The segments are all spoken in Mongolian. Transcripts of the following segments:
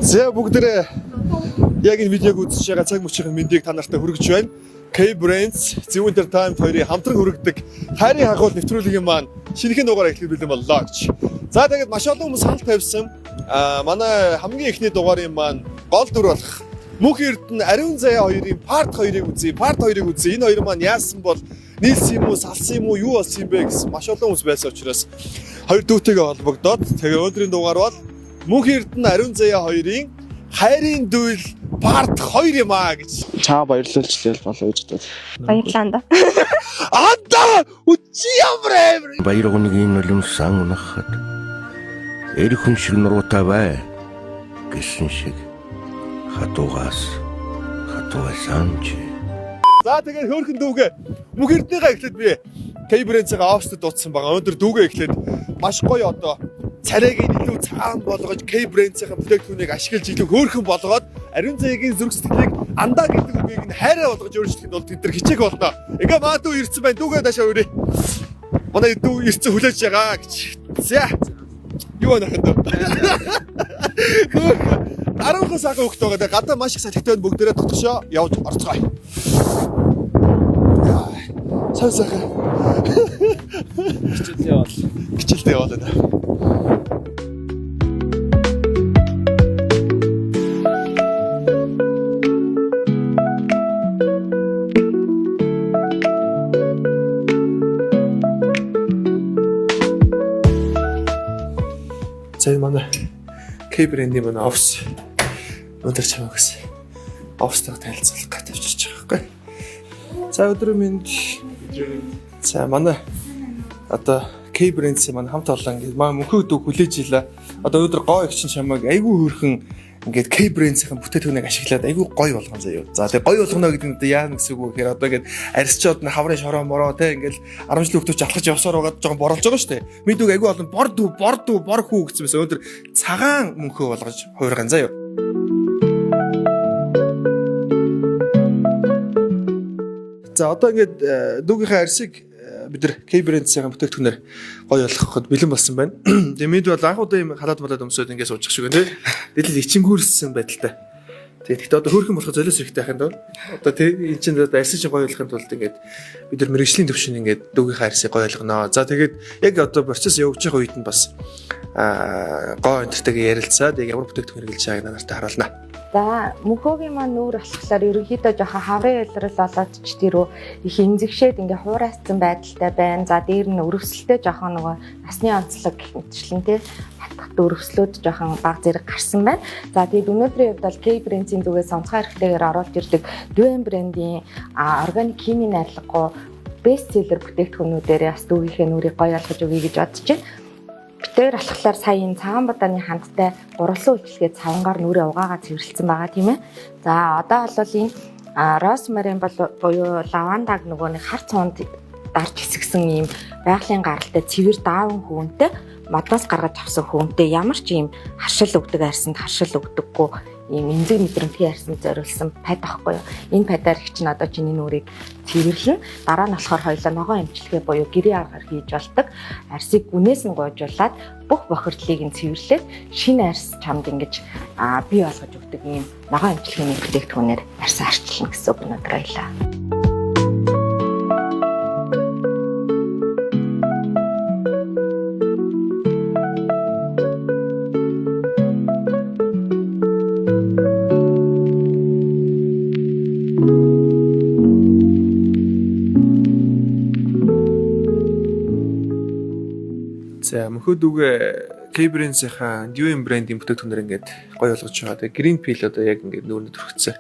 За бүгдээ яг энэ видеог үзэж байгаа цаг мөчийн мэндийг та нартай хүргэж байна. K-Brands, Зөв Entertainment хоёрын хамтран хүргэдэг хайрын хагуул нэвтрүүлгийн маань шинэхэн дугаараа эхлэх бэлэн боллоо гэж. За тэгээд маш олон хүмүүс санал тавьсан. Манай хамгийн эхний дугаарын маань гол дүр болох Мөнх Эрдэнэ Ариун Заяа хоёрын part 2-ыг үзье. Part 2-ыг үзье. Энэ хоёр маань яасан бол нийлсэн юм уу, салсан юм уу, юу болсон юм бэ гэсэн маш олон хүмүүс байсан учраас хоёр дүүтэйгээ холбогдоод тэгээ өнөөдрийн дугаар бол Мөнх Эрдэнэ Ариун Заяа хоёрын хайрын дүүл part 2 юм аа гэж. Чаа баярлуулж лээ болоо гэж бодод. Баярлалаа. Анда үчи ямрэ. Баяргоныгийн нулимсан унахад эр хүн шиг нуруутай бай гэсэн шиг хатуугаас хатуусанч. За тэгээд хөөрхөн дүүгээ Мөнх Эрдэнэгээ эхлээд би K-Brands-аа офстод дутсан байгаа. Өнөөдөр дүүгээ эхлээд маш гоё одоо царайг илүү цагаан болгож K-Brands-ийн бүтээгдэхүүнийг ашиглаж илүү хөөрхөн болгоод Ариун Заяагийн зүрх сэтгэлийг андаа гэдэг үгийг нь хайраа болгож өөрчлөхөд бол тэд нар хичээх болно. Ингээ маа дүү ирсэн байна. Дүүгээ даашаа өрөө. Манай дүү ирсэн хүлээж байгаа гэж. За. Юу байна хэ? Аравхас ага хөхт байгаа. Гадаа маш их салхитай бүгдээрээ дотгошоо явж орцгоё. Сайхан. Хичээлдээ яваалаа. За манай K-Brand-ийн манай офс өндөр чамаа гэсэн офстойгоо танилцуулах гэж тавьчихж байгаа байхгүй. За өдөр минь за манай одоо K-Brands-ийн манай хамт олон ингээд маа мөнхөд үг хүлээж ийлээ. Одоо өдөр гоо их чинь чамайг айгүй хөөрхөн ингээд K-Brands-ийн бүтээгдэхүүнийг ашиглаад айгүй гоё болгон заяа. За тэгээ гоё болгоно гэдэг нь одоо яа гэсэн үг вэ гэхээр одоо ингээд арьсчоод нь хаврын шороо мороо те ингээд 10 жил хөвтөж алхаж явсаар байгаа жоохон борлож байгаа шүү дээ. Мэдүүг айгүй олон бор хүү гэсэн байсан. Өнөөдөр цагаан мөнхөө болгож хуурган заяа. За одоо ингээд дүүгийнхээ арьсыг бид нар K-Brands-ийн бүтээгдэхүүнээр гоё болгоход бэлэн болсон байна. Тэгээ мэд бол анх удаа юм халаад болоод өмсөд ингээд суучих шиг байна тий. Дэлэл ичингүүрсэн байдалтай. Тэгээ гэхдээ одоо хөөрхөн болох золиос хэрэгтэй хайхын тулд одоо тий энэ чинь одоо арьсыг гоё болгохын тулд ингээд бид нар мэрэгжлийн төвшин ингээд дүүгийнхээ арьсыг гоё болгоно. За тэгээд яг одоо процесс явагдаж байгаа үед нь бас гоо энтертэйгээ ярилцаад яг ямар бүтээгдэхүүн хэрэглэж байгааг нартай харуулна. За мөнхөөгийн маань нүүр болохоор ерөнхийдөө жоохон хаврын илрэл болоод ч тэрөө их эмзэгшээд ингээ хуурайцсан байдалтай байна. За дээр нь өрөвсөлтөө жоохон нөгөө насны онцлог гэх мэтчлэн тий хатгат өрөвслүүд жоохон баг зэрэг гарсан байна. За тэгээд өнөөдрийн хувьд бол K-Brands-ийн зүгээс онцгой хэрэгтэйгээр оруулж ирдэг Duan брендийн органик химийн найрлаггүй бест селлер бүтээгдэхүүнүүдээр бас дүүгийнхээ нүрийг гоё болгож өгье гэж бодож байна. Битээр болохоор сая энэ цагаан бадааны хандтай гурвалсан үйлчлэгээ цавангаар нүрээ угаагаа цэвэрлсэн байгаа тийм ээ. За одоо бол энэ розмарин буюу лавандаг нөгөө нэг хар цуунд дарж хэсгсэн ийм байгалийн гаралтай цэвэр даавн хөөнтэй модоос гаргаж авсан хөөнтэй ямар ч ийм харшил өгдөг арьсанд харшил өгдөггүй ийм эмзэг мэдрэмтгий арьсанд зориулсан пад ахгүй юу. Энэ падаар их чинь одоо чиний нүрийг цэвэрлэн дараа нь болохоор хоёлаа ногоон эмчилгээ буюу гэрээ аргаар хийж болдог арьсыг гүнээс нь гуйжуулаад бүх бохирдлыг нь цэвэрлээд шинэ арьс чамд ингэж бий болгож өгдөг ийм ногоон эмчилгээний бүтээгдэхүүнээр арьсаа арчилна гэсэн үг өнөөдөр баялаа. За мөнхөд үгээ K-Brands-ийн Duan брендийн бүтээгдэхүүнээр ингээд гоё болгож байгаа. Тэгээ Green Peel одоо яг ингээд нүүрнэ төрөгцсөн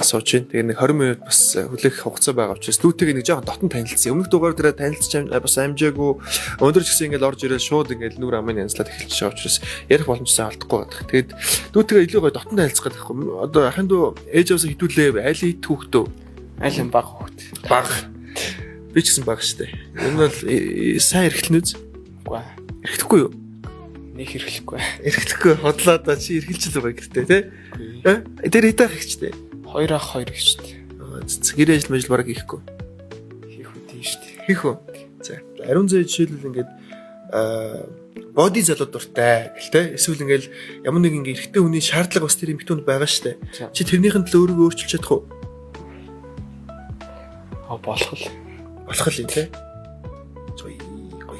сууж байна. Тэгээ нэг 20 минут бас хүлээх хугацаа байгаа учраас дүүтэйг нэг жоохон дотн танилцсан. Өмнөх дугаар дээр танилцж бас амжаагүй. Өндөр ч гэсэн ингээд орж ирээд шууд ингээд нүүр амын янзлаад эхэлж байгаа учраас ярих боломжтой алдахгүй байдаг. Тэгээд дүүтэйгээ илүү гоё дотн танилцах гэдэг юм. Одоо ахын дүү ээж авсаа хитүүлээ айл хит хүүхдөө. Айл юм баг хүүхд. Баг. Би ч гэсэн баг штэ. Энэ бол сайн эргэлтэн үз. Эргэлтэхгүй юу? Нэг эргэлэхгүй. Эргэлтэхгүй. Хотлоо да чи эргэлж л байгаа гэртээ тий. Тэр хитаах ихчтэй. 2 ах 2 ихчтэй. Гэр ажил мэл бараг хийхгүй. Хийх үү тийм штэ. Хийх үү. За. Ариун зай жишээлбэл ингээд боди залуу дуртай гэл те. Эсвэл ингээл ямар нэг ингээ эрэгтэй хүний шаардлага бас тэр эмэгтэйнд байгаа штэ. Чи тэрнийхэн төлөө өөрийгөө өөрчилж чадах уу? Болох л. Болох л юм те.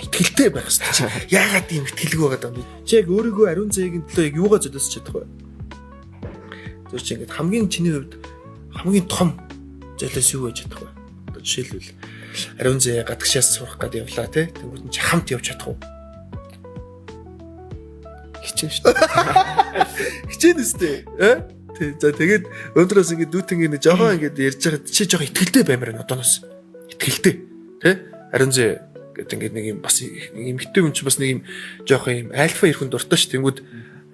Итгэлтэй байх хэрэгтэй. Яагаад ийм итгэлгүй байгаа юм бэ? Чи яг өөрийгөө ариун зээгийн төлөө яг юугаа зөдөөсч чадах вэ? Тэр чинь ингээд хамгийн чиний хувьд хамгийн том золиос юу байж чадах вэ? Одоо жишээлбэл ариун зээ гадагшаас сурах гэдэг явлаа тий. Тэгвэл чи хамт явж чадах уу? Хичээн шүү дээ. Хичээн үстэй. Тий. За тэгээд өнөөдрөөс ингээд дүүтэн ингээд жоохон ингээд ярьж байгаа чи жоохон итгэлтэй баймаар байна одооноос. Итгэлтэй. Тий? Ариун зээ гэдэг ингээд нэг юм бас юм хитэг юм чи бас нэг юм жоохон юм альфа ирэхэн дуртай ш. Тэнгүүд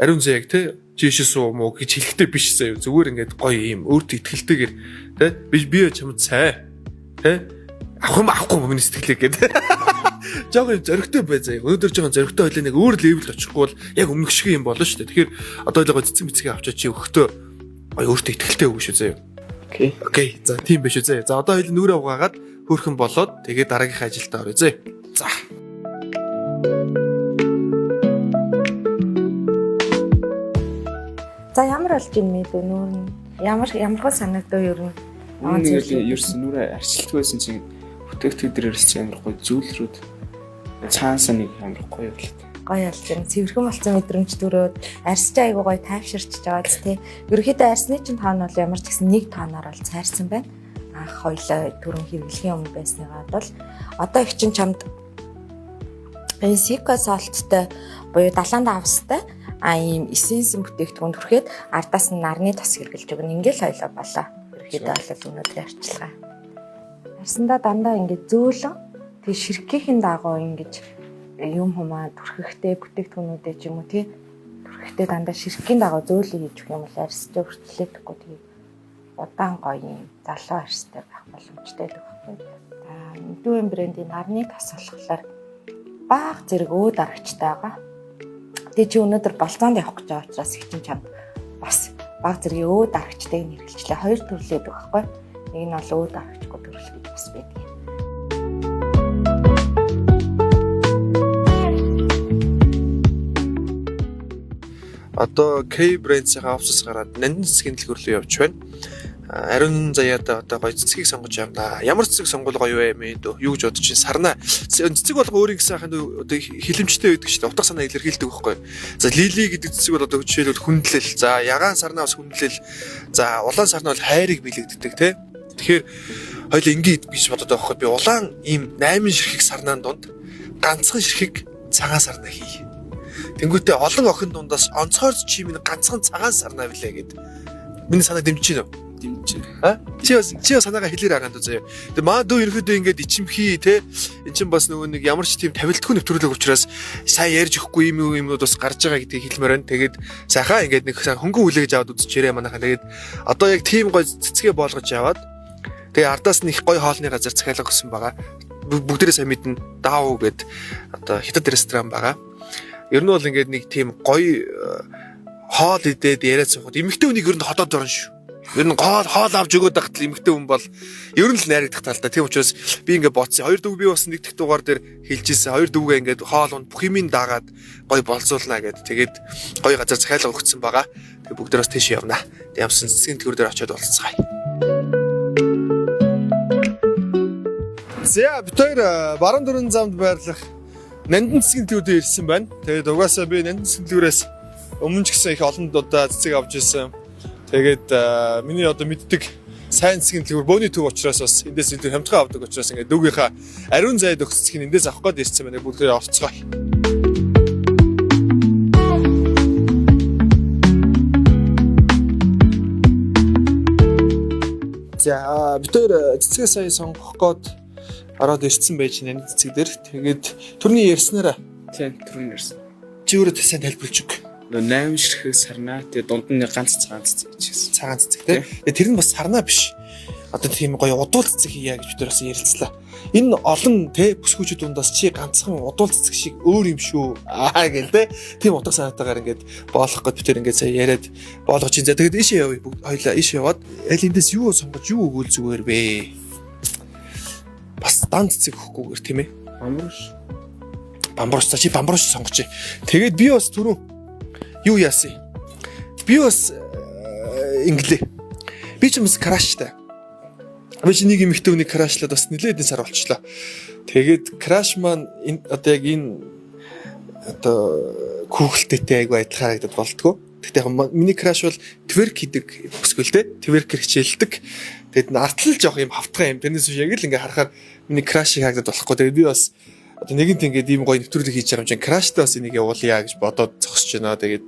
ариун зээ яг тий жишээс уу мó гэж хэлэхтэй биш заяа. Зүгээр ингээд гоё юм өөртөө итгэлтэйгээр тий би чамд сай тий авахгүй миний сэтгэлээ гэдэг. Жоохон зөрөгтэй бай заяа. Өнөөдөр жоохон зөрөгтэй хойлоо нэг өөр левелд очихгүй бол яг өмнөх шиг юм болно шүү дээ. Тэгэхээр одоо л цэцэн бицгээ авчаа чи өгөхдөө гоё өөртөө итгэлтэй өгөө шүү заяа. Окей. За тийм биш үү заяа. За одоо хоёул нүрээ угаагаад хөөрхөн болоод тэгээд дараагийнхаа ажилдаа орё заяа. За. За ямар болж ийн мэд нүүр нь ямар санагдав ер нь? Нэг л ерөөс нүрээ арчилдаг байсан чинь бүтээгдэхүүн дээр ирэлцэж амар гоё зүйлрүүд цаанасаа нэг амар гоё болоод. Гоё болж байна. Цэвэрхэн болсон мэдрэмж төрөөд арьсч айгуу гоё тайвширч байгаа ч тий. Ерөнхийдөө арьсны чинь тоон бол ямар ч гэсэн нэг тооноор бол цайрсан байна. Анх хоёлоо түрэн хэрэглэхийн өмнө байсныгаа бол одоо их чинь чамд энэ сика салттай буюу 75-стай ийм эссенсийн бүтээгдэхүүн түрхэд ардаас нь нарны тос хэрглэж өгнө. Ингээл хоёлоо болоо. Ерөнхийдөө бол өнөөдрийн арчилгаа. Арьсандаа дандаа ингээд зөөлөн тэг ширхгийн дагуу ингэж юм хумаа түрхэхтэй бүтээгдэхүүнүүдээ ч юм уу тий түрхэхтэй дандаа ширхгийн дагуу зөөлөй хийж өгөх юм бол арьстай хүртлээдэггүй тий удаан гоё юм залуу арьстай байх боломжтой л байхгүй. Дүүн брендийн нарны тас болохоор баах зэрэг өө дарагчтай байгаа. Тэгээ чи өнөөдөр болцоонд явах гэж байгаа учраас их чинь чамд бас баах зэрэг өө дарагчтай хэрэглэжлээ. Хоёр төрлөөд байгаа байхгүй. Нэг нь бол өө дарагчгүй төрөл гэж бас байдаг. Одоо K brand-ийн офсоос гараад нандин цэцгийн дэлгүүр рүү явж байна. Ариун заяада одоо гоё цэцгийг сонгож явна. Ямар цэцэг сонгол гоё вэ мэн юу гэж бодож чинь сарна. Цэцэг болго өөрийн гэсэн хахад одоо хилэмжтэй байдаг шүү дээ. Утга санаа илэрхийлдэг байхгүй. За лили гэдэг цэцэг бол одоо жишээлбэл хүндлэл. За ягаан сарнаа бас хүндлэл. За улаан сарна бол хайрыг билэгддэг тий. Тэгэхээр хоёул ингээд гэж бодоод байгаа байхгүй. Би улаан ийм 8 ширхэг сарнаан донд ганцхан ширхэг цагаан сарнаа хий. Тэнгүүтээ олон охин дундаас онцгойрч чи минь ганцхан цагаан сарнаа билээ гэд. Миний санаа дэмжиж байна уу? Дэмжиж. Чи санаагаа хэлээр байгаа юм даа заяа. Тэгээ маа дөө ерөөдөө ингээд ичимхий те эн чин бас нөгөө нэг ямар ч тийм тавилтгүй нэвтрүүлэг учраас сайн ярьж өгөхгүй юмнууд бас гарч байгаа гэдгийг хэлмээр байна. Тэгээд сайхан ингээд нэг хөнгөн хүлээж аваад үзчихээрэй манайхаа. Тэгээд одоо яг тийм гой цэцгээ болгож яваад тэгээ ардаас нь их гой хоолны газар захиалга өгсөн байгаа. Бүгдээрээ сайн мэднэ даав гэд одоо хятад ресторан байгаа. Ер нь бол ингээд нэг тийм гоё хоол идээд яриад суугаад эмэгтэй хүнийг ер нь ходоод орно шүү. Ер нь хоол авч өгөөд тахтал эмэгтэй хүн бол ер нь л найрагдах талтай. Тийм учраас би ингээд бодсон. Хоёр дүү би бас нэг дэх дугаар дээр хэлж ирсэн. Хоёр дүүгээ ингээд хоол унд бүх юмыг даагаад гоё болцуулнаа гэд. Тэгээд гоё газар захиалга өгсөн байгаа. Тэгээд бүгд бас тийш явна. Ямсан цэцгийн тгүүр дээр очиод болцгаая. За бид хоёр баруун дөрөв замд байрлах нандин цэцгийн тгүүрээр ирсэн байна. Тэгээд угаасаа би нандин цэцгийн тгүүрээс өмнө ч гэсэн их олон удаа цэцэг авч ирсэн. Тэгээд миний одоо мэддэг сайн цэцгийн тгүүр бөөний төв учраас бас эндээс илүү хямдхан авдаг учраас ингээд дүүгийнхаа ариун зайд өгс цэцгийг эндээс авах гээд ирсэн байна. Бүгдээ орцгоё. За бид хоёр цэцгээ сая сонгох гээд ороод ирсэн байж нандин цэцэг дээр. Тэгээд түрний ярьснараа Тийм түрүүн ярьсан. чи өөрөө сайн тайлбарлаж өг. 8 ширхэг сарнаа тэгээ дунд нь ганц цагаан цэцэг хийчихсэн. Цагаан цэцэг тийм. Тэгээ тэр нь бас сарнаа биш. Одоо тийм гоё удуул цэцэг хийя гэж бид бас ярилцлаа. Энэ олон те бүсгүүчүүд дундаас чи ганцхан удуул цэцэг шиг өөр юм шүү. Гэл те. Тийм утга санаатаагаар ингээд боолох гээд бид ингээд сая яриад боолгож чинь. За тэгээд ийшээ явъя. Хоёлаа ийшээ яваад аль эндээс юу сонгож юу өгөөл зүгээр бэ? Бас дан цэцэг өгөхгүйгээр тийм ээ. Амарш. Бамбарууш чи бамбарууш сонгоч. Тэгээд би бас түрүү юу яасан? Би бас инглээ. Би ч юмс краштай. Би ч нэг эмэгтэй хүнийг крашлаад бас нэлээд сар болчихлоо. Тэгээд краш маань одоо яг энэ одоо Google-тэй айгу адилхан харагдаад болтгоо. Гэхдээ яг миний краш бол twerk хийдэг бүсгүй л дээ. Twerker хичээлдэг. Тэгээд нартлал жоох юм хавтгай юм. Тэрнээс биш яг л ингээ харахаар миний крашийг харагдаад болохгүй. Тэгээд би бас одоо нэгэнт ингээд ийм гоё нэвтрүүлэг хийж байгаа юм чинь краштай бас энийг явуулъя гэж бодоод зогсож байна. Тэгээд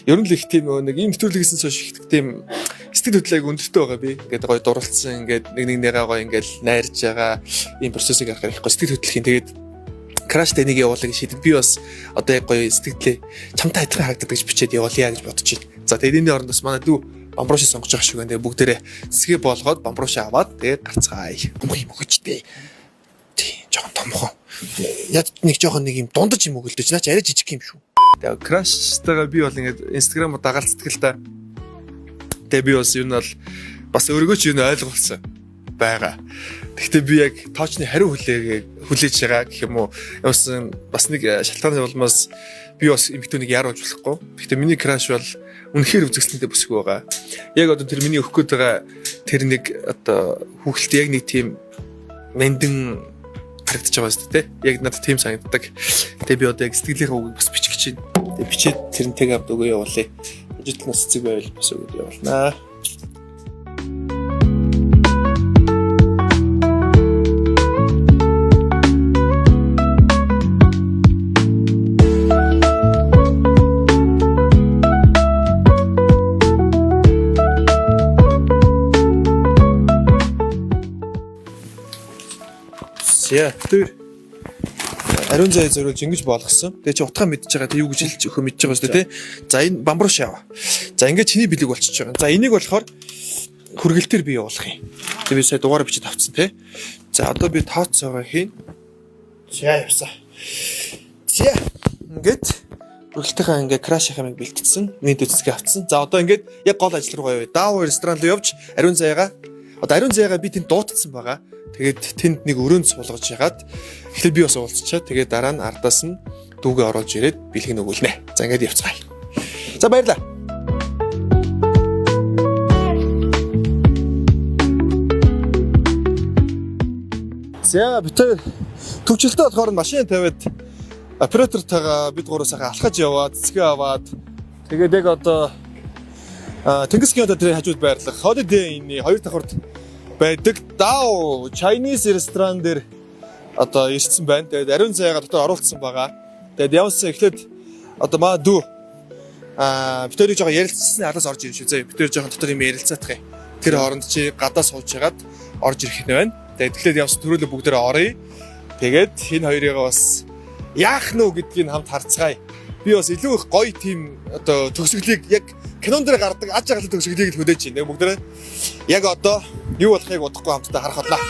ер нь л их тийм нэг ийм нэвтрүүлгээс хойш их тийм сэтгэл хөдлөлийг өндөртэй байгаа би. Ингээд гоё дурлцсан ингээд нэг нэгнийгээ гоё ингээд найрж байгаа ийм процессыг харахаар их гоё сэтгэл хөдлөхийн. Тэгээд краштай энийг явуулъя гэж шийдээд би бас одоо яг гоё сэтгэлээ чамтай адилхан харагддаг гэж бичээд явуулъя гэж бодож байна. За тэгээд энэ оронд бас манай дүү бамбарууш сонгож байгаа шүү гэнэ. Бүгдээрээ цэсгээ болгоод бамбарууш аваад тэгээд гарцгаая. Өмх юм өгчтэй. Тий, жоохон томхон. Яг нэг жоохон нэг юм дундаж юм өгөлдөж наач арай жижиг юм шүү. Тэгээ краштайгаа би бол ингээд инстаграмаар дагалцдаг л та. Тэгээ би бас юу нь бол бас өөрийгөө ч юу нь ойлгуулсан байгаа. Гэхдээ би яг тоочны хариу хүлээж байгаа гэх юм уу. Явсан бас нэг шалтгааны улмаас би бас эмэгтэйнийг яаруулж болохгүй. Гэхдээ миний краш бол үнэхээр үзэгсэлтэй бүсгүй байгаа. Яг одоо тэр миний өгөх гээд байгаа тэр нэг одоо хүүхэлт яг нэг тийм мэндэн харагдаж байгаа шүү дээ. Яг надад тийм санагддаг. Тэгээ би одоо яг сэтгэлийнхээ үгийг бас бичих гэж байна. Тэгээ бичээд тэрнтэйг авд өгөө явуулъя. Ажидлаас цэцэг байвал бас өгөө явуулнаа. Яа, тэр ариун зай зориулж ингэж болгосон. Тэгээ чи утгаа мэдчихэж байгаа. Тэг юу гэж хэлж өгөх мэдчихэж байгаа шүү дээ, тий. За энэ бамбарууш яава. За ингээд чиний бэлэг болчихж байгаа. За энийг болохоор хүргэлтээр би явуулах юм. Тэг би сая дугаараа бичиж авцсан, тий. За одоо би тооцоогоо хийн. За явсаа. За ингээд хүргэлтийнхаа ингээд краш хэмээг бэлтгэсэн. Миний дэцгээ авцсан. За одоо ингээд яг гол ажил руугаа явъя. Даав ресторан руу явж ариун зайгаа. Одоо ариун зайгаа би тэнд дуутсан байгаа. Тэгээд тэнд нэг өрөөнд суулгаж ягаад эхлээ би бас уулзчаа. Тэгээд дараа нь ардаас нь дүүгээ оруулж ирээд бэлэг нөгөөлнэ. За ингээд явцгаая. За баярлаа. За битээ төвчлөлтөө болохоор машин тавиад оператортойгоо бид гурав сайхан алхаж яваад цэцгээ аваад тэгээд яг одоо Тэнгисгийн одоо тэр хажууд байрлах Holiday Inn-ийн 2 давхарт байдаг Dao Chinese ресторан дээр одоо ирсэн байна. Тэгээд ариун зайгаа дотор оруулсан байгаа. Тэгээд явсан эхлээд одоо маа дүү бид тэрийг жоохон ярилцсан алаас орж ирж шүү. За бид тэр жоохон дотор юм ярилцаах юм. Тэр хооронд чи гадаа сууж хагаад орж ирэх нь байна. Тэгээд тэгэхээр явсан төрөлөө бүгдээрээ оръё. Тэгээд энэ хоёрыг бас яах нь вэ гэдгийг хамт харцгаая. Би бас илүү их гоё тийм одоо төгсгөлийг яг кинон дээр гардаг аж аргалын төгсгөлийг л хөдөөж байна. Бүгдээрээ яг одоо юу болохыг удахгүй хамтдаа харах боллоо.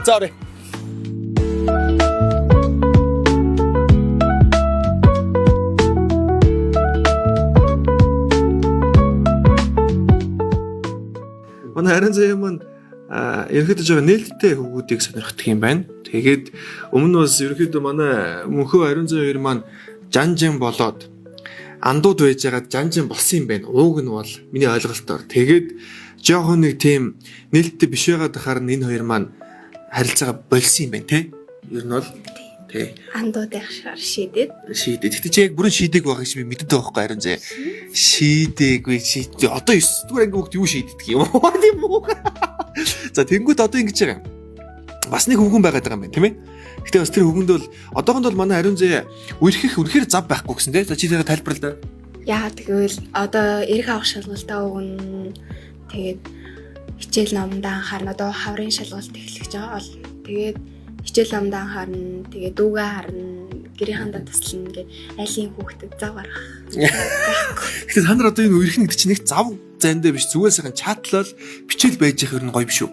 За оръё. Манай харин заяа маань ерөөхдөө жоо нээлттэй хүүхдүүдийг сонирхдаг юм байна. Тэгээд өмнө бас ерөөхдөө манай мөнхөө ариун заяа хоёр маань жанжин болоод андууд байж байгаа жанжин болсон юм байна. Ууг нь бол миний ойлголтоор. Тэгээд жоохон нэг тийм нээлттэй биш байгаад хахаар энэ хоёр маань харилцаагаа болсон юм байна те. Ер нь бол тий. Андуудын шийдээд. Тэгтээ чи яг бүрэн шийдэг байгаа гэж би мэддэг байгаа байхгүй харин зэ. Шийдээгүй шийдээ. Одоо 9 дугаар анги хүүхд юу шийддэг юм уу? Тийм үү? За тэнгууд одоо ингэж байгаа юм. Бас нэг хөвгөн байгаад байгаа юм байна тийм ээ. Гэтэ бас тэр хөвгөнд бол одоохонд бол манай ариун зэ үнэхээр зав байхгүй гэсэн тий. За чи тэрийг тайлбарлаа. Яа тэгвэл одоо эрх авах шалгалтаа өгнө. Тэгээд хичээл номдоо анхаарна. Одоо хаврын шалгалт эхлэж байгаа бол тэгээд хичээл номдоо анхаарна. Тэгээд дүүгээ харна. Гэрийнхандаа туслана гэдэг айлын хүүхдэд зав гаргах. Гэтэ та нар одоо энэ үерх нэг чинь нэг зав зайндаа биш зүгээр сайхан чатлал бичээл байж их юм гоё биш үү?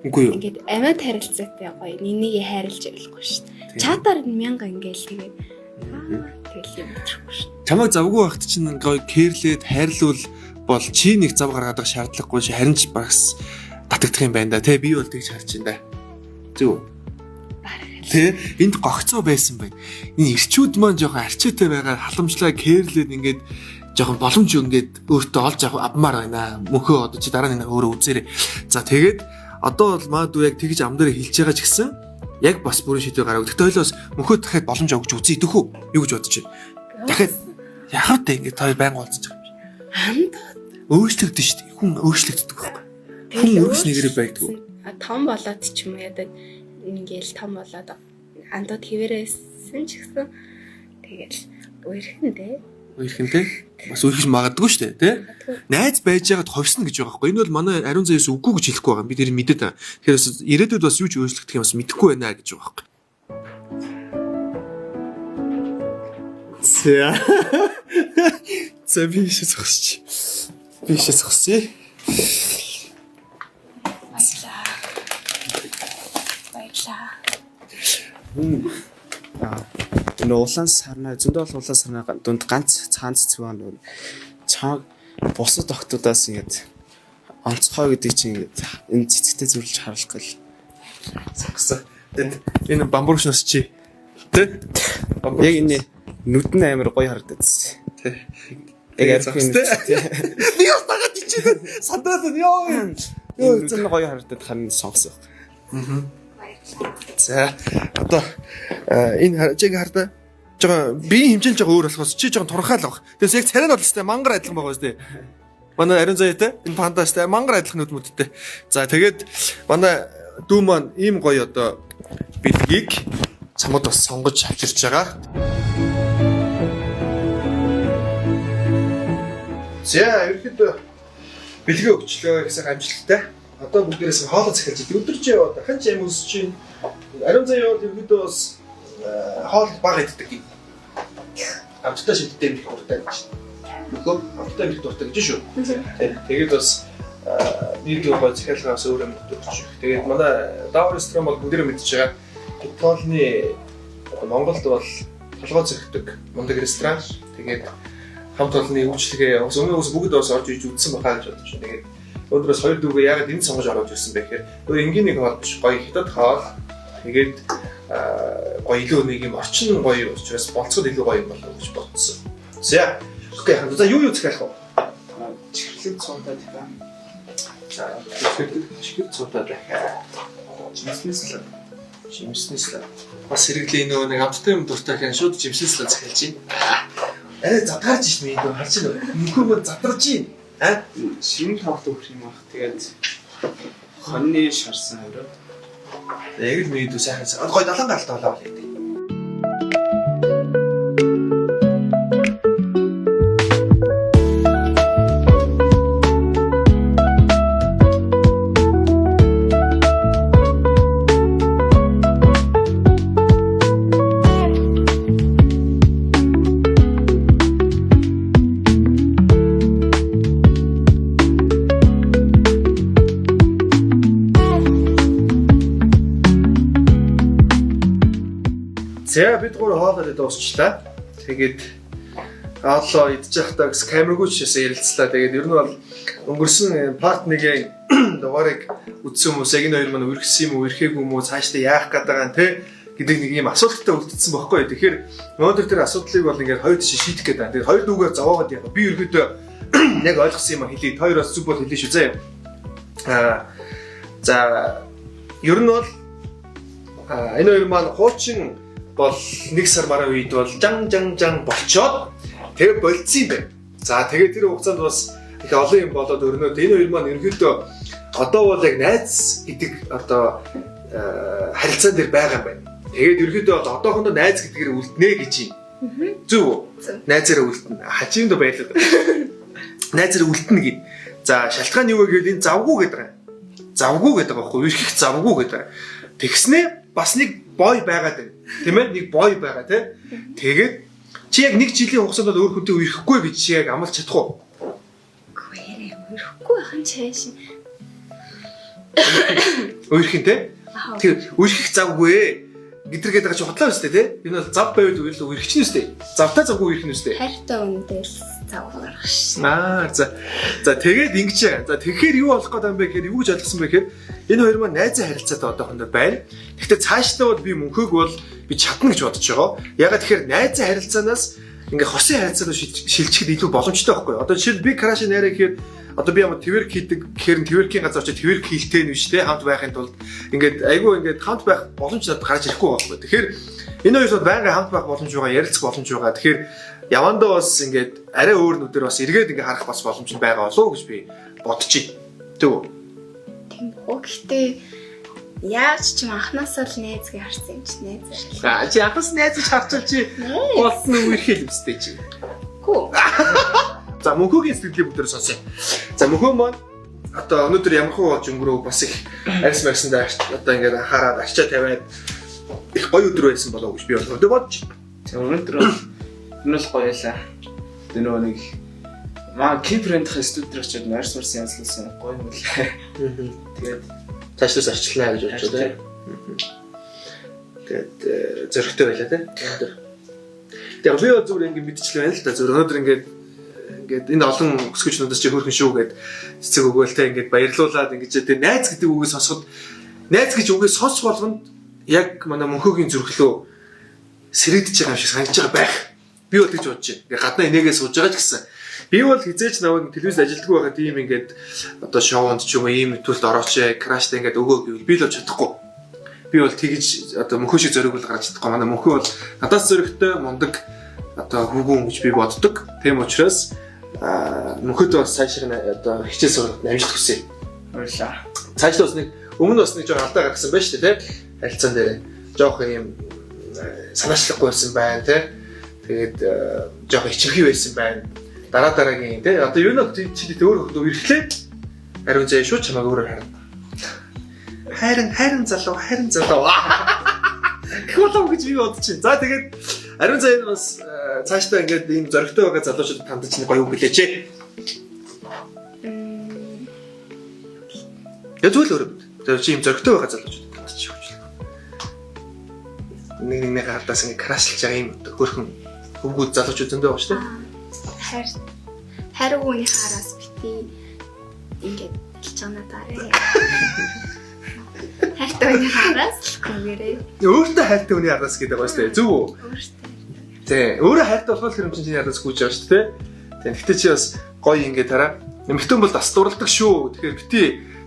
Үгүй юу? Ингээд амьд харилцаатай гоё. Нэнийг хайрлаж явахгүй шүү дээ. Чатаар 1000 ингээл тэгээд тэгэл юм болохгүй шүү. Чамайг завгүй байхад чинь гоё кэрлээд хайрлуул бол чи нэг зав гаргаад байгаа шаардлагагүй ши харин ч багс татагдах юм байна да. Тэ би бол тэгж харж байна да. Зүг. Тэ энд гогцоо байсан бай. Энэ ирчүүд маань жоохон арчаатай байгаа халамжлаа кэрлээд ингээд жоохон боломж ингээд өөртөө олж авмаар байна. Мөнхөө одоо чи дараа нь өөрөө үзээрэй. За тэгээд одоо бол магадгүй яг тэгж ам дээр хэлж байгаа ч гэсэн яг бас бүрэн шийдвэр гаргав. Тэгтээ ойлоос мөнхөө дахиад боломж өгч үзье дөхөө. Юу гэж бодож байна. Дахиад яхав тэ ингээд хоёр байнга уулзаж байгаа юм шиг. Анд Өөрчлөгдөн шүү дээ. Хүн өөрчлөгддөг байхгүй. Хүн өөрс нэгээрээ байдаг. том болоод ч юм уу ядаа ингээл том болоод андууд хിവэрээсэн ч гэсэн тэгэл үерхэндээ Үерхэнтэй бас үерхэж магадгүй шүү дээ, тий? Найз байж байгаад ховсно гэж байгаа байхгүй. Энэ бол манай ариун заяас үгүй гэж хэлэхгүй байгаа. Би тэр мэдээд байгаа. Тэгэхээр бас ирээдүйд бас юу ч өөрчлөгдөх юм бас мэдэхгүй байна гэж байгаа байхгүй. За би шээ зогсчих. Би шээ зогсъё. маслаа. Баярлаа. Энэ улаан сарнаа зөндөө бол улаан сарнаа дунд ганц цаанц цэвэн нөр чаг бусад октодоос ингээд онцгой гэдэг чинь ингээд энэ цэцэгтэй зөвлөж харуулах гэл. Зогсоо. Энэ бамбууршнаас чи. Тэ? Яг энэ нүд нь амар гоё харагдаад. Тэ. Яг арих юм. Би бас тагаад ичээд сандраад ёо. Юу зөв гоё харагдаад харин сонгосон. За одоо энэ чиг хардаа жоо би хэмжээлж байгаа өөр болохоос чи жоохон турхаал баг. Тэгээс яг царай нь бол өстэй мангар адилхан байгаа үстэй. Манай ариун заяатай энэ пандастай мангар адилхан нүдмүүдтэй. За тэгээд манай дүү маань ийм гоё одоо бэлгийг цамд бас сонгож авчирч байгаа. За ерөөхдөө бэлгээ өгчлөө гэсэн амжилттай. Одоо бүгдээрээс хоолой захиалж идэв. Өдөр чи яваа дахин ч юм өсөж чинь ариун заяа бол ерөөдөө бас хоол бага иддэг. Амттай шидтэй их дуртай гэж. Нөгөө амттай их дуртай гэж шүү. Тэгээд бас нийгмийн гол захиалгаас өөр юм өгч. Тэгээд манай даавар ресторан бол бүгдээрээ мэдчихэж байгаа. Тоолны Монголд бол толгой зөрөгдөг мундаг ресторан. Тэгээд хамт олонны үйлчлэгээ ус өмнө ус бүгд бас орж иж үзсэн бахаа гэж бодож байна. Тэгээд өнөөдрөөс хоёр дүүгээ яагаад энэ сонгож оруулж ирсэн бэ гэхээр өөр энгийн нэг хоол биш гоё хятад хоол тэгээд гоё илүү нэг юм орчин гоё учраас болцоход илүү гоё юм болов гэж бодсон. За окей за юу захиалах вэ? Чихрэлэг цуудаа дахиад. За чихрэлэг цуудаа дахиад. Жимснэс л бас хэрэглээ нөгөө нэг амттай юм дуртай хэн шууд жимснэс л захиалж байна. Арай задгарч ш нь энэ харж байна. Мөнхөө задарж байна. Аа Шинэ тоглолт өгөх юм бах. Тэгээд хоньны шарсан өрөө. яг л мэдүү сайхан гоё далан гаралтай болоо гэдэг. За бид гур хоолой дуусчлаа. Тэгээд хоолоо идчих таа гэс камергүй ч гэсэн ярилцлаа. Тэгээд ер нь бол өнгөрсөн part 1-ийн дугаарыг үзсэн хүмүүс яг энэ хоёр маань үргэсэн юм уу, үрхээгүй юм уу, цаашдаа яах гээд байгаа нь те гэдэг нэг юм асуулттай үлдсэн байхгүй. Тэгэхээр өнөөдөр тэр асуудлыг бол ингээд хоёр тийш шийдэх гээд байна. Тэгээд хоёр дүүгээр зовоогод яах. Би ерөөдөө яг ойлгосон юм хэлий. Хоёроос зүг бол хэлээ шүү заяа. За ер нь бол энэ хоёр маань хуучин бол нэг сар мараа үед бол жан болчоод тэгээ болцсон юм байна. За тэгээ тэр хугацаанд бас их олон юм болоод өрнөд энэ хоёр маань ерөнхийдөө одоо бол яг найз гэдэг одоо харилцаан дээр байгаа юм байна. Тэгээд ерөнхийдөө бол одоохондоо найз гэдгээр үлднэ гэж юм. Зүг үү? Найзаараа үлдэнэ. Хажинд байлаа. Найзаараа үлдэнэ гэв. За шалтгаан юу вэ гэвэл энэ завгүй гэдэг байгаа. Завгүй гэдэг байгаа байхгүй юу? Ирэх завгүй гэдэг. Тэгснээ бас нэг бой байгаад байна. Тийм ээ? Нэг бой байгаа тий. Тэгээд чи яг нэг жилийн хугацаанд өөр хүнтэй үерхэхгүй гэж чи яг амлаж чадах уу? Үгүй үерхэхгүй хан чааш. Үерхэн тий. Тэгэхээр үерхэх завгүй. гидэргээд байгаа чи худлаа өстэй тий. Энэ бол зав байвал үйл үерхч нь өстэй. Завтай завгүй үерх нь өстэй. Хайртай үндэл цав гаргах ш. За тэгээд ингэж байгаа. За тэгэхээр юу болох гээд юм бэ гэхээр юу гэж ойлгосон бэ гэхээр энэ хоёр маань найзын харилцаатай одоохондоо байна. Гэхдээ цаашдаа бол би мөнхөг бол би чадна гэж бодож байгаа. Ягаад тэгэхээр найзын харилцаанаас ингээ хосын харилцаанд шилжихэд илүү боломжтой байхгүй. Одоо жишээл би краш нэрэ гэхээр одоо би ямар тверк хийдэг гэхээр тверкийн газар очиж тверк хийлтэй нь биш те хамт байхын тулд ингээд айгүй ингээд хамт байх боломж надад гарч ирэхгүй байхгүй. Тэгэхээр энэ хоёроо байнга хамт байх боломж байгаа, ярилцах боломж байгаа. Тэгэхээр явандаа бас ингээд арай өөр нүдээр бас эргээд ингээ харах бас боломж байгаа болов уу гэж би бодож байна. Тэг үү? Тийм үү. Гэхдээ яаж ч юм анханасаа л найзыг харсан юм чи найз. Чи анхаас найз ч харчвал чи болсон үерхэл юмстэй чи. Гүү. За мөнхөгийн сэтгэлийг бүгдээр сонсъё. За мөнхөө маань одоо өнөөдөр ямар хөө болж өнгөрөө бас их арьс марсандаа одоо ингээд хараад арчаа тавиад их гоё өдөр байсан болов уу гэж би бодож байна. За өнөөдөр бол гоёлаа. Тэр нөгөө нэг маа Кипрэнд студид очиод арьс марсан янзлуулсан гоё юм л. Тэгээд цаашлаас арчлаа гэж бодож байна. Тэгээд зөрөгтэй байлаа тийм. Тэгээд би зүгээр ингээд мэдчихлээ байна л да. Зүгээр өнөөдөр ингээд энэ олон өсгөгчнүүдээс чи хөөрхөн шүү гэд цэцэг өгөөлтэй ингээд баярлуулаад ингээд тэр найз гэдэг үгийг сонсоход найз гэж үгийг сонсох болгонд яг манай мөнхөгийн зүрхлөө сэрэгдэж байгаа юм шиг санагдаж байгаа байх. Би бол гэж бодож байна. Ингээд гаднаа энийгээ сууж байгаа ч гэсэн. Би бол хизээч наваг телевизэд ажилладаг байгаа тийм ингээд одоо шоунд ч юм уу ийм нөтөлд орооч краштай ингээд өгөө гэвэл би л чадахгүй. Би бол тэгж одоо мөнхөө шиг зориг бол гаргаж чадахгүй. Манай мөнхөө бол надаас зоригтой мундаг одоо хүүгүн гэж би боддог. Тийм учраас мөнхөд бас цаашрын одоо хичээл сургалт амжилт хүсье. Баярлалаа. Цаашлаа бас нэг өмнө бас нэг жоо алдаа гаргасан байж тээ харилцаан дээр жоох юм санаачлахгүй байсан байна тий. Тэгээд жоох ичимхий байсан байна. Дараагийн тий одоо юу нэг чи өөр хөлөө ирэхлээ ариун зай шүү чамайг өөрөөр харна. Хайрын залуу. Хөлөө гэж би бодож байна. За тэгээд ариун зай бас цаашдаа ингээд ийм зоригтой байгаа залуучууд тандаж нэг гоё үг хэлээч. Яг зүйл өөрөө. Тэр чи ийм зоригтой байгаа залуучууд тандаж өгч л. Нэг хардаас ингээд крашлж байгаа ийм хөрхөн хөвгүүд залуучууд зөндөө байгаа шүү дээ. Хайр үний хараас бити ингээд хэлж байгаа надаарэ. Хайртай үний хараас л гүгээрээ. Өөртөө хайртай үний хараас гэдэг байгаа шүү дээ. Зөв үү? Тэ өөрөө хайртай болох хэрэг чинь яраас гүйж байгаа шүү дээ. Тэ гэхдээ чи бас гоё ингээд тараа. Нэмэгтэн бол дас дурладаг шүү. Тэгэхээр бити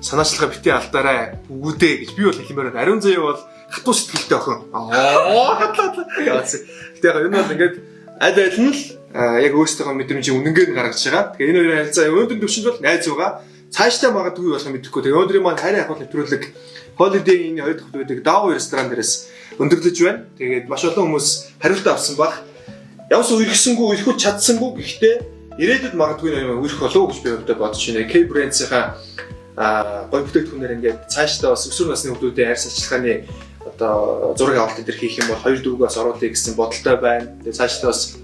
санаачлага бити алдаарай. Үгүүдээ гэж би бол хэлмээр байна. Ариун заяа бол хатуу сэтгэлтэй охин. Хатлаа. Гэтэ яг энэ бол ингээд аль аль нь л яг өөрсдийнхөө мэдрэмжийн үнэнгээр гаргаж байгаа. Тэгээ энэ хоёрын харилцаа өндөр түвшинд бол найз байгаа. Цаашдаа магадгүй болох мэдэхгүй. Тэгээ өнөөдрийн маань хайрын ахуйн нэвтрүүлэг Holiday-ийн 2 дахь үеийг Даавуу ресторан дээрээс өндөрлөж байна. Тэгээд маш олон хүмүүс хариултаа авсан баг. Явс үерхсэнгүй, үерхүүл чадсангүй гэхдээ ирээдүйд магадгүй юм үерх болов уу гэж би өөртөө бодож байна. K-Brands-ийн гоё бүтээгдэхүүнээр ингээд цаашдаа бас өсвөр насны хүмүүсийн арьс ажиллагааны одоо зураг авалт энэ хийх юм бол 2 дүүгээс оруулъя гэсэн бодолтой байна. Тэгээд цаашдаа бас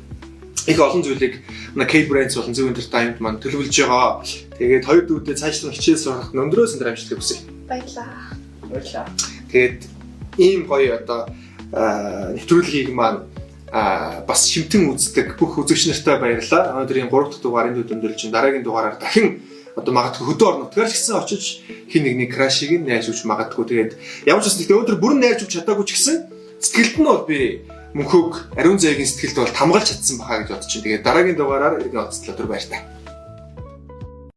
их олон зүйлийг K-Brands болон Зөв Entertainment маань төлөвлөж байгаа. Тэгээд 2 дүүдээ цаашдаа хичээл сурах өндрөөс энэ амжилтыг хүсье. Баярлалаа. Тэгээд ийм гоё одоо нэвтрүүлгийг маань бас шимтэн үздэг бүх үзэгч нартай баярлалаа. Өнөөдрийн 3 дахь дугаарыг өндөрлж чинь дараагийн дугаараар дахин одоо магадгүй хөдөө орнод тэр ч гэсэн очиж хин нэг крашиг найж өгч магадгүй. Тэгээд ямар ч үстэй өнөөдөр бүрэн найж өгч чадаагүй ч гэсэн сэтгэлд нь бол би мөнхөг ариун зайгийн сэтгэлд бол тамгалж чадсан бахаа гэж бодож чинь. Тэгээд дараагийн дугаараар иргэн оцтлоо түр баяр та.